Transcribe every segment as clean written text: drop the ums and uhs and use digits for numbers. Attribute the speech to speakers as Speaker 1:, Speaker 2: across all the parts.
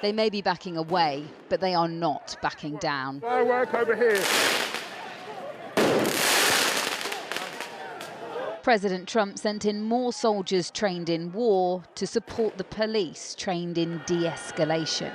Speaker 1: They may be backing away, but they are not backing down.
Speaker 2: Firework over here.
Speaker 1: President Trump sent in more soldiers trained in war to support the police trained in de-escalation.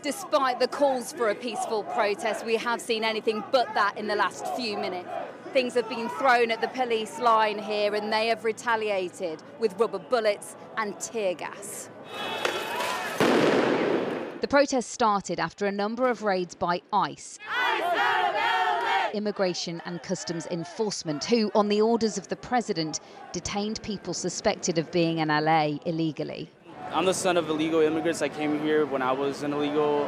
Speaker 1: Despite the calls for a peaceful protest, we have seen anything but that in the last few minutes. Things have been thrown at the police line here and they have retaliated with rubber bullets and tear gas. The protest started after a number of raids by ICE, Immigration and Customs Enforcement, who, on the orders of the president, detained people suspected of being in LA illegally.
Speaker 3: I'm the son of illegal immigrants. I came here when I was an illegal,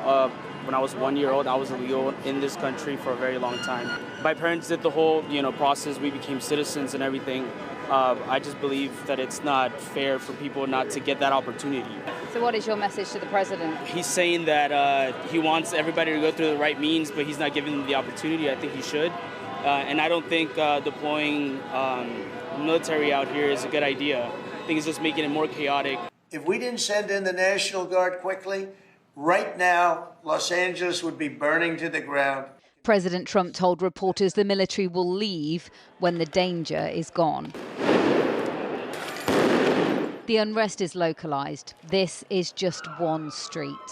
Speaker 3: when I was 1 year old. I was illegal in this country for a very long time. My parents did the whole, process. We became citizens and everything. I just believe that it's not fair for people not to get that opportunity.
Speaker 1: So what is your message to the president?
Speaker 3: He's saying that he wants everybody to go through the right means, but he's not giving them the opportunity. I think he should. And I don't think deploying military out here is a good idea. I think it's just making it more chaotic.
Speaker 4: If we didn't send in the National Guard quickly, right now, Los Angeles would be burning to the ground.
Speaker 1: President Trump told reporters the military will leave when the danger is gone. The unrest is localised. This is just one street.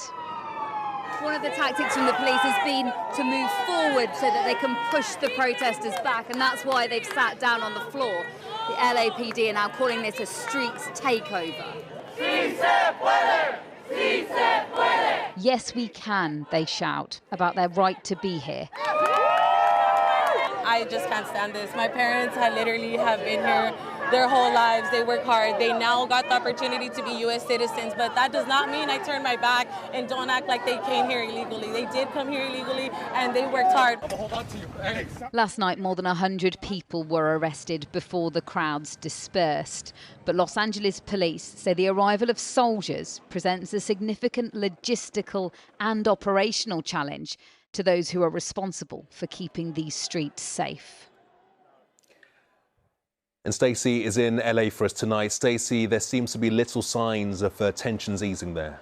Speaker 1: One of the tactics from the police has been to move forward so that they can push the protesters back, and that's why they've sat down on the floor. The LAPD are now calling this a streets takeover. Yes, we can, they shout, about their right to be here.
Speaker 5: I just can't stand this. My parents literally have been here their whole lives. They work hard. They now got the opportunity to be U.S. citizens, but that does not mean I turn my back and don't act like they came here illegally. They did come here illegally, and they worked hard.
Speaker 1: Last night, more than 100 people were arrested before the crowds dispersed. But Los Angeles police say the arrival of soldiers presents a significant logistical and operational challenge to those who are responsible for keeping these streets safe.
Speaker 6: And Stacey is in LA for us tonight. Stacey, there seems to be little signs of tensions easing there.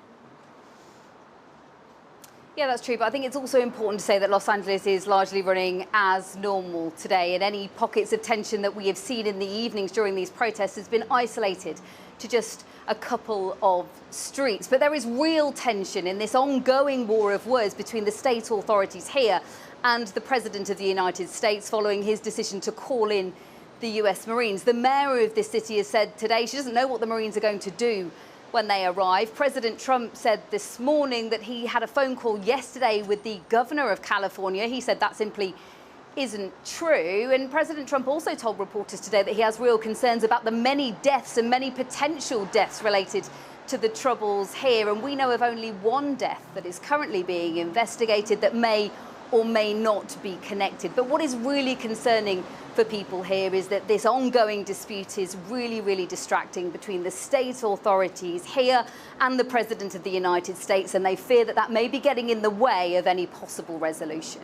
Speaker 1: Yeah, that's true, but I think it's also important to say that Los Angeles is largely running as normal today, and any pockets of tension that we have seen in the evenings during these protests has been isolated to just a couple of streets. But there is real tension in this ongoing war of words between the state authorities here and the President of the United States following his decision to call in the US Marines. The mayor of this city has said today she doesn't know what the Marines are going to do when they arrive. President Trump said this morning that he had a phone call yesterday with the governor of California. He said that simply isn't true. And President Trump also told reporters today that he has real concerns about the many deaths and many potential deaths related to the troubles here. And we know of only one death that is currently being investigated that may or may not be connected. But what is really concerning for people here is that this ongoing dispute is really distracting between the state authorities here and the President of the United States, and they fear that that may be getting in the way of any possible resolution.